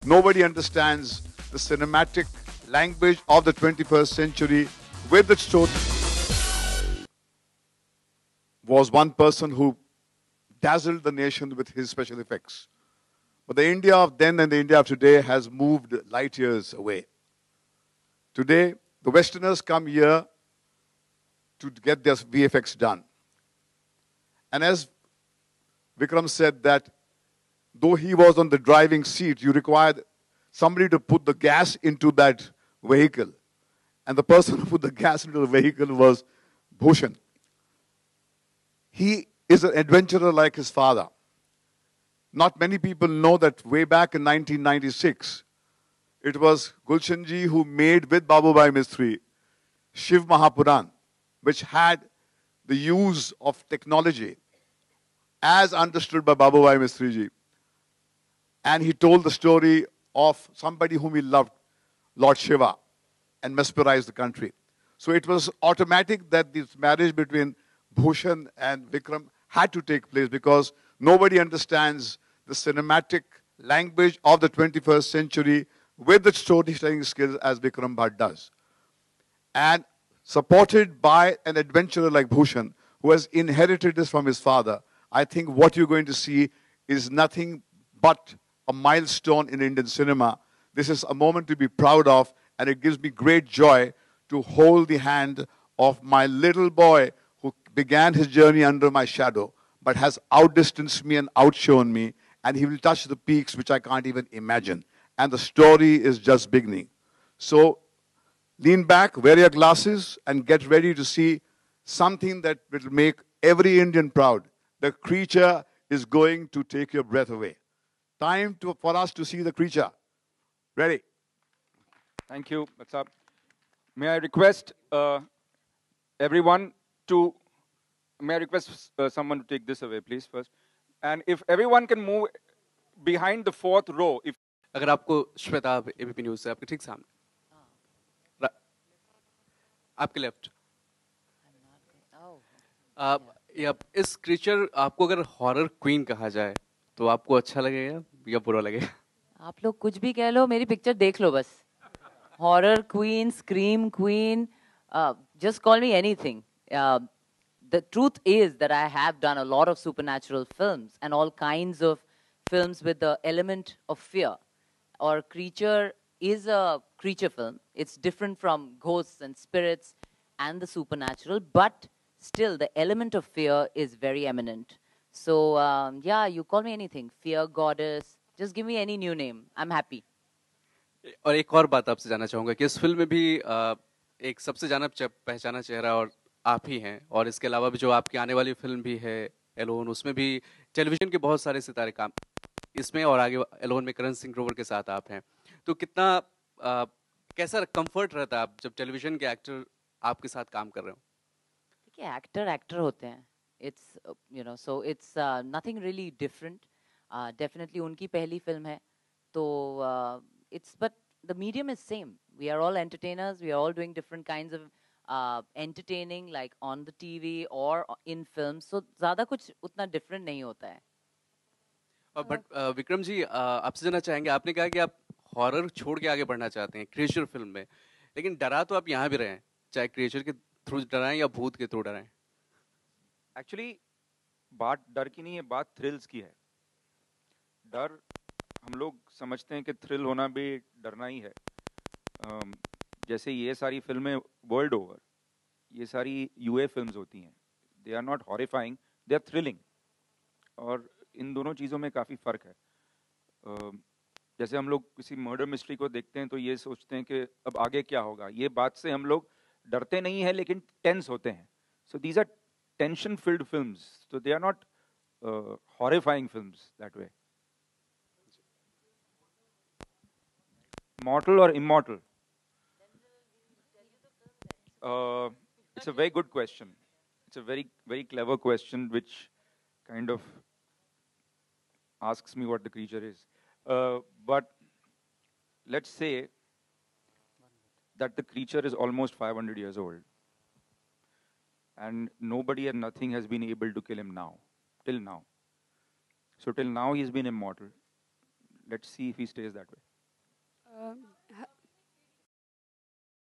Nobody understands the cinematic language of the 21st century with its story. Was one person who dazzled the nation with his special effects. But the India of then and the India of today has moved light years away. Today, the Westerners come here to get their VFX done. And as Vikram said that though he was on the driving seat, you required somebody to put the gas into that vehicle. And the person who put the gas into the vehicle was Bhushan. He is an adventurer like his father. Not many people know that way back in 1996, it was Gulshanji who made with Babubhai Mistry Shiv Mahapuran, which had the use of technology as understood by Babubhai Mistry ji. And he told the story of somebody whom he loved, Lord Shiva, and mesmerized the country. So it was automatic that this marriage between Bhushan and Vikram had to take place because nobody understands the cinematic language of the 21st century with its storytelling skills as Vikram Bhatt does. And supported by an adventurer like Bhushan, who has inherited this from his father, I think what you're going to see is nothing but a milestone in Indian cinema. This is a moment to be proud of, and it gives me great joy to hold the hand of my little boy who began his journey under my shadow, but has outdistanced me and outshone me, and he will touch the peaks which I can't even imagine. And the story is just beginning. So lean back, wear your glasses, and get ready to see something that will make every Indian proud. The creature is going to take your breath away. Time for us to see the creature. Ready? Thank you. What's up? May I request everyone to, may I request someone to take this away, please, first. And if everyone can move behind the fourth row. If अगर आपको Shweta ABP news से आपके ठीक सामने आपके left या इस creature आपको अगर हॉरर क्वीन कहा जाए तो आपको अच्छा लगेगा या बुरा लगेगा? आप लोग कुछ भी कह लो, मेरी पिक्चर देख लो बस. Horror queen, scream queen, just call me anything. The truth is that I have done a lot of supernatural films and all kinds of films with the element of fear. Or Creature is a creature film. It's different from ghosts and spirits and the supernatural, but still the element of fear is very eminent. So yeah, you call me anything. Fear goddess, just give me any new name. I'm happy. और एक और बात आपसे जानना चाहूँगा कि इस film में भी एक सबसे जाना पहचाना चेहरा और आप ही हैं, और इसके अलावा भी जो आपकी आने वाली फिल्म भी है एलोन, उसमें भी टेलीविजन के बहुत सारे सितारे काम इसमें, और आगे एलोन में करण सिंह ग्रोवर के साथ आप हैं. तो कितना कैसा कंफर्ट रहता है आप जब टेलीविजन के एक्टर आपके साथ काम कर रहे हो? देखिए, एक्टर होते हैं. It's so it's nothing really different. Definitely उनकी पहली फिल्म है, तो but the medium is same. We are all entertainers. We are all doing different kinds of entertaining, like on the TV or in films. So ज़्यादा कुछ उतना different नहीं होता है. बट विक्रम जी, आपसे जानना चाहेंगे, आपने कहा कि आप हॉरर छोड़ के आगे बढ़ना चाहते हैं क्रिएचर फिल्म में, लेकिन डरा तो आप यहाँ भी रहे हैं, चाहे क्रिएचर के थ्रू डराएं या भूत के थ्रू डराएं. एक्चुअली बात डर की नहीं है, बात थ्रिल्स की है. डर हम लोग समझते हैं कि थ्रिल होना भी डरना ही है. जैसे ये सारी फिल्में वर्ल्ड ओवर, ये सारी यूए फिल्म्स होती हैं, they are not horrifying, they are thrilling. और इन दोनों चीज़ों में काफ़ी फ़र्क है. जैसे हम लोग किसी मर्डर मिस्ट्री को देखते हैं तो ये सोचते हैं कि अब आगे क्या होगा. ये बात से हम लोग डरते नहीं हैं, लेकिन टेंस होते हैं. So these are tension filled films, so they are not horrifying films that way. Mortal or immortal? It's a very good question. It's a very, very clever question, which kind of asks me what the creature is. But let's say that the creature is almost 500 years old, and nobody and nothing has been able to kill him now, till now. So till now he's been immortal. Let's see if he stays that way. Um,